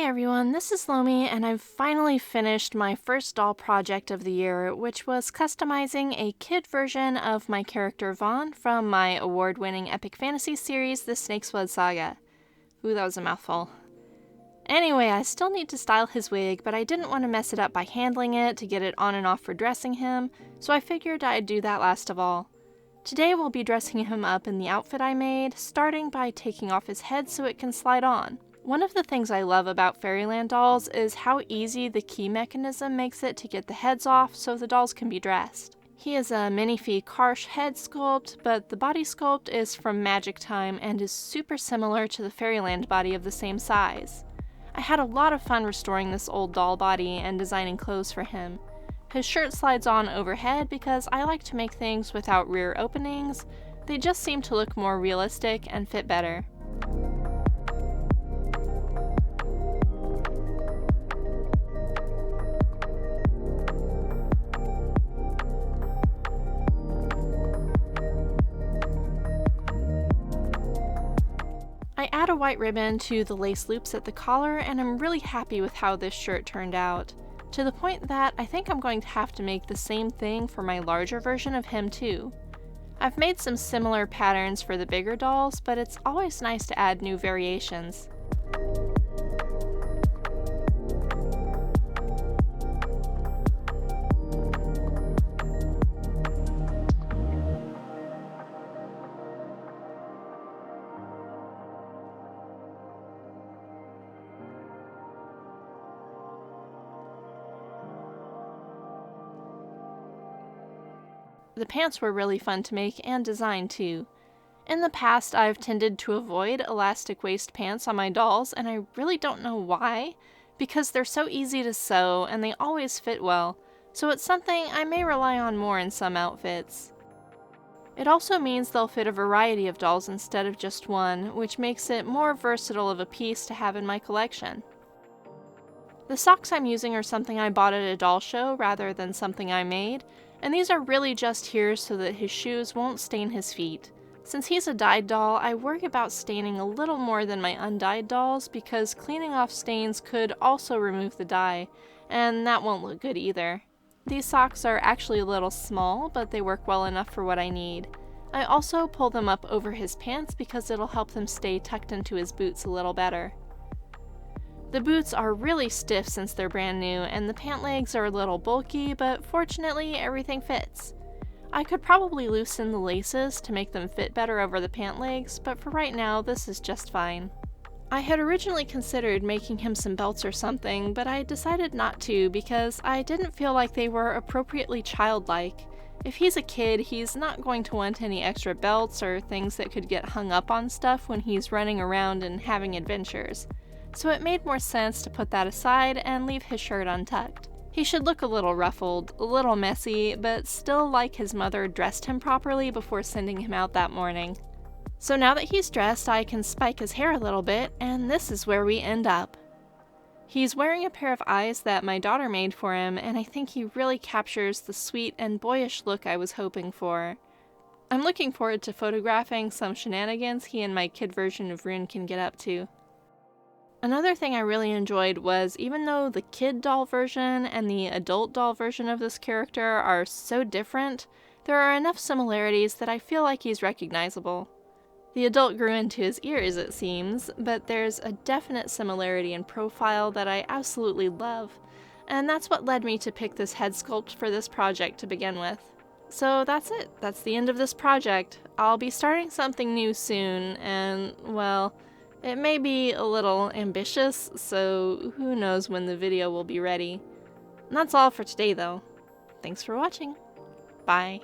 Hey everyone, this is Lomi, and I've finally finished my first doll project of the year, which was customizing a kid version of my character Vahn from my award-winning epic fantasy series, the Snakesblood Saga. Ooh, that was a mouthful. Anyway, I still need to style his wig, but I didn't want to mess it up by handling it to get it on and off for dressing him, so I figured I'd do that last of all. Today we'll be dressing him up in the outfit I made, starting by taking off his head so it can slide on. One of the things I love about Fairyland dolls is how easy the key mechanism makes it to get the heads off so the dolls can be dressed. He is a minifee Karsh head sculpt, but the body sculpt is from Magic Time and is super similar to the Fairyland body of the same size. I had a lot of fun restoring this old doll body and designing clothes for him. His shirt slides on overhead because I like to make things without rear openings. They just seem to look more realistic and fit better. I add a white ribbon to the lace loops at the collar, and I'm really happy with how this shirt turned out. To the point that I think I'm going to have to make the same thing for my larger version of him too. I've made some similar patterns for the bigger dolls, but it's always nice to add new variations. The pants were really fun to make and design too. In the past, I've tended to avoid elastic waist pants on my dolls, and I really don't know why, because they're so easy to sew and they always fit well, so it's something I may rely on more in some outfits. It also means they'll fit a variety of dolls instead of just one, which makes it more versatile of a piece to have in my collection. The socks I'm using are something I bought at a doll show rather than something I made, and these are really just here so that his shoes won't stain his feet. Since he's a dyed doll, I worry about staining a little more than my undyed dolls because cleaning off stains could also remove the dye, and that won't look good either. These socks are actually a little small, but they work well enough for what I need. I also pull them up over his pants because it'll help them stay tucked into his boots a little better. The boots are really stiff since they're brand new, and the pant legs are a little bulky, but fortunately everything fits. I could probably loosen the laces to make them fit better over the pant legs, but for right now this is just fine. I had originally considered making him some belts or something, but I decided not to because I didn't feel like they were appropriately childlike. If he's a kid, he's not going to want any extra belts or things that could get hung up on stuff when he's running around and having adventures. So it made more sense to put that aside and leave his shirt untucked. He should look a little ruffled, a little messy, but still like his mother dressed him properly before sending him out that morning. So now that he's dressed, I can spike his hair a little bit, and this is where we end up. He's wearing a pair of eyes that my daughter made for him, and I think he really captures the sweet and boyish look I was hoping for. I'm looking forward to photographing some shenanigans he and my kid version of Rune can get up to. Another thing I really enjoyed was, even though the kid doll version and the adult doll version of this character are so different, there are enough similarities that I feel like he's recognizable. The adult grew into his ears, it seems, but there's a definite similarity in profile that I absolutely love, and that's what led me to pick this head sculpt for this project to begin with. So that's it. That's the end of this project. I'll be starting something new soon, and, well, it may be a little ambitious, so who knows when the video will be ready. And that's all for today, though. Thanks for watching. Bye.